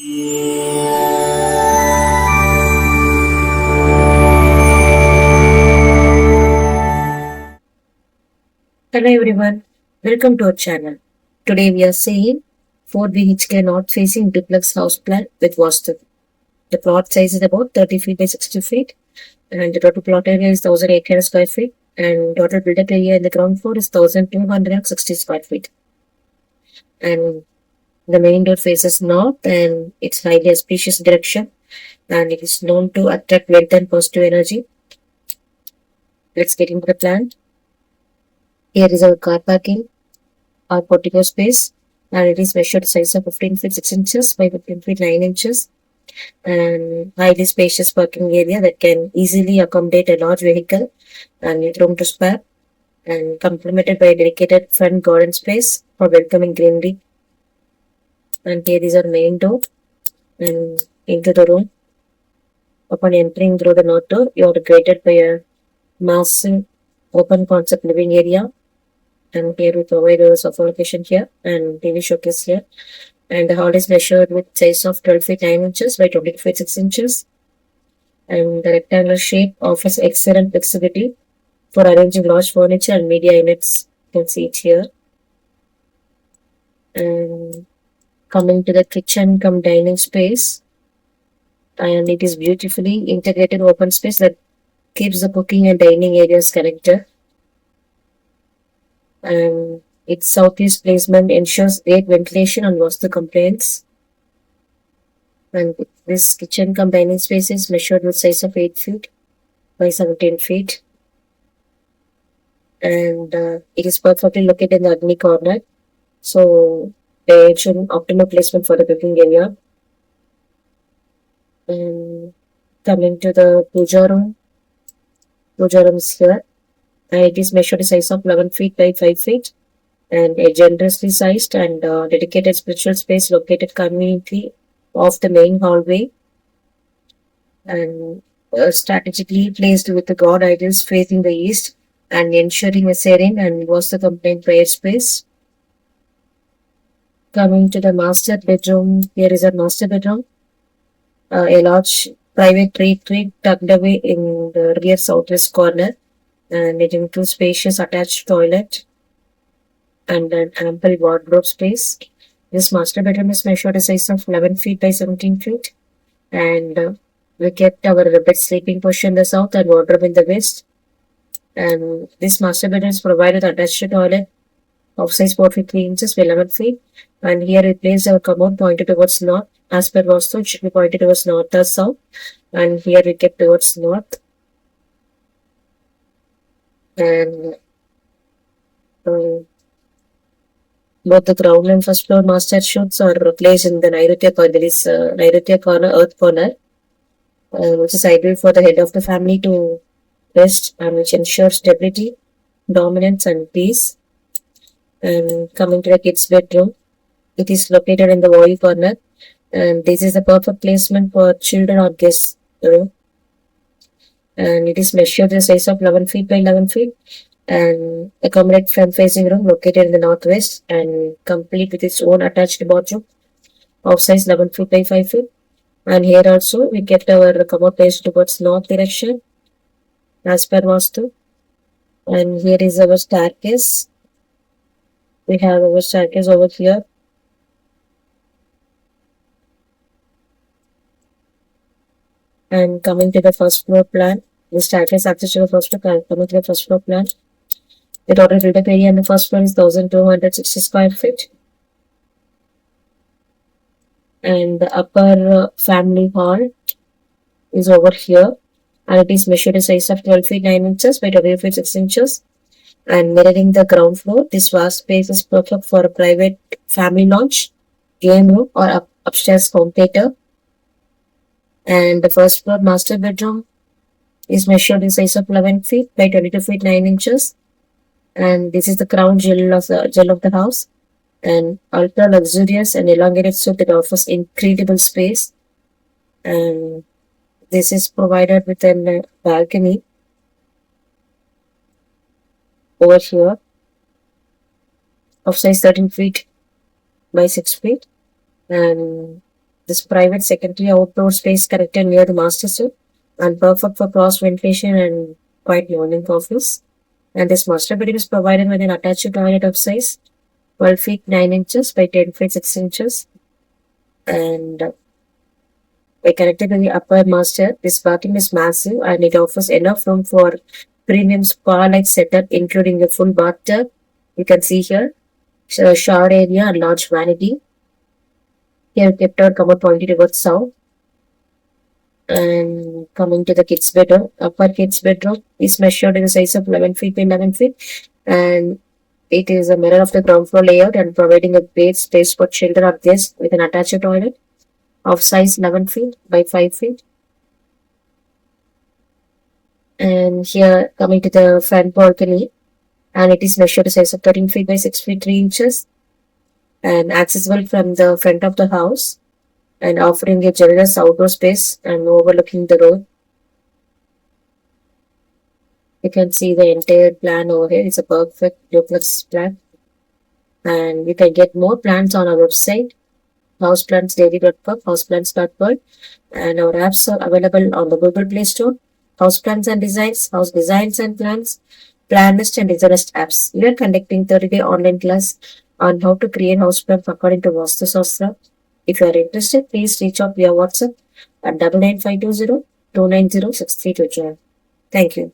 Hello everyone, welcome to our channel. Today we are seeing 4 BHK north facing duplex house plan with Vastu. The plot size is about 30 feet by 60 feet and the total plot area is 1800 square feet and total built up area in the ground floor is 1260 square feet. And the main door faces north and it's highly auspicious direction and it is known to attract wealth and positive energy. Let's get into the plan. Here is our car parking, our portico space, and it is measured size of 15 feet 6 inches by 15 feet 9 inches and highly spacious parking area that can easily accommodate a large vehicle and with room to spare and complemented by a dedicated front garden space for welcoming greenery. And here is our main door and into the room. Upon entering through the north door, you are greeted by a massive open concept living area. And here we provide a sofa location here and TV showcase here. And the hall is measured with size of 12 feet 9 inches by 20 feet 6 inches. And the rectangular shape offers excellent flexibility for arranging large furniture and media units. You can see it here. And coming to the kitchen come dining space. And it is beautifully integrated open space that keeps the cooking and dining areas connected. And its southeast placement ensures great ventilation and Vastu-compliance. And this kitchen cum dining space is measured with size of 8 feet by 17 feet. And it is perfectly located in the Agni corner. So they ensure optimal placement for the cooking area. And coming to the puja room is here. And it is measured size of 11 feet by 5 feet and a generously sized and dedicated spiritual space located conveniently off the main hallway and strategically placed with the god idols facing the east and ensuring a serene and Vastu-compliant prayer space. Coming to the master bedroom, here is a master bedroom, a large private retreat tucked away in the rear southwest corner, and it includes spacious attached toilet and an ample wardrobe space. This master bedroom is measured a size of 11 feet by 17 feet, and we kept our bed sleeping portion in the south and wardrobe in the west. And this master bedroom is provided attached toilet of size 4 feet 3 inches by 11 feet. And here we placed our commode pointed towards north. As per Vastu, it should be pointed towards north or south. And here we kept towards north. And both the ground and first floor master shoots are placed in the Nairutia corner. There is Nairutia corner, earth corner, which is ideal for the head of the family to rest and which ensures stability, dominance, and peace. And coming to the kids' bedroom, it is located in the wall corner, and this is the perfect placement for children or guests. And it is measured the size of 11 feet by 11 feet and accommodate front facing room located in the northwest and complete with its own attached bathroom of size 11 feet by 5 feet. And here also we kept our commode placed towards north direction as per Vastu. And here is our staircase. We have our staircase over here. And coming to the first floor plan, the staircase access to the first floor. Coming to the first floor plan, the total built-up area in the first floor is 1260 square feet. And the upper family hall is over here, and it is measured a size of 12 feet 9 inches by 20 feet 6 inches. And mirroring the ground floor, this vast space is perfect for a private family lounge, game room, or upstairs home theater. And the first floor master bedroom is measured in size of 11 feet by 22 feet 9 inches. And this is the crown jewel of the house. And ultra luxurious and elongated suite that offers incredible space. And this is provided with a balcony over here of size 13 feet by 6 feet. And This private secondary outdoor space connected near the master suite and perfect for cross ventilation and quiet morning office. And this master bedroom is provided with an attached toilet of size 12 feet 9 inches by 10 feet 6 inches. And by connected to the upper master, this bathroom is massive and it offers enough room for premium spa-like setup, including a full bathtub. You can see here, so shower area and large vanity. Here kept our commode pointed towards south. And coming to the kids' bedroom, upper kids' bedroom is measured in the size of 11 feet by 11 feet, and it is a mirror of the ground floor layout and providing a bed space for children or guests with an attached toilet of size 11 feet by 5 feet. And here coming to the front balcony, and it is measured the size of 13 feet by 6 feet 3 inches and accessible from the front of the house and offering a generous outdoor space and overlooking the road. You can see the entire plan over here. It's a perfect duplex plan. And you can get more plans on our website, houseplansdaily.com, houseplans.world. And our apps are available on the Google Play Store, House Plans and Designs, House Designs and Plans, Planlist and Designist apps. We are conducting 30-day online class on how to create house plans according to Vastu-Shastra. If you are interested, please reach out via WhatsApp at 99520 290 632. Thank you.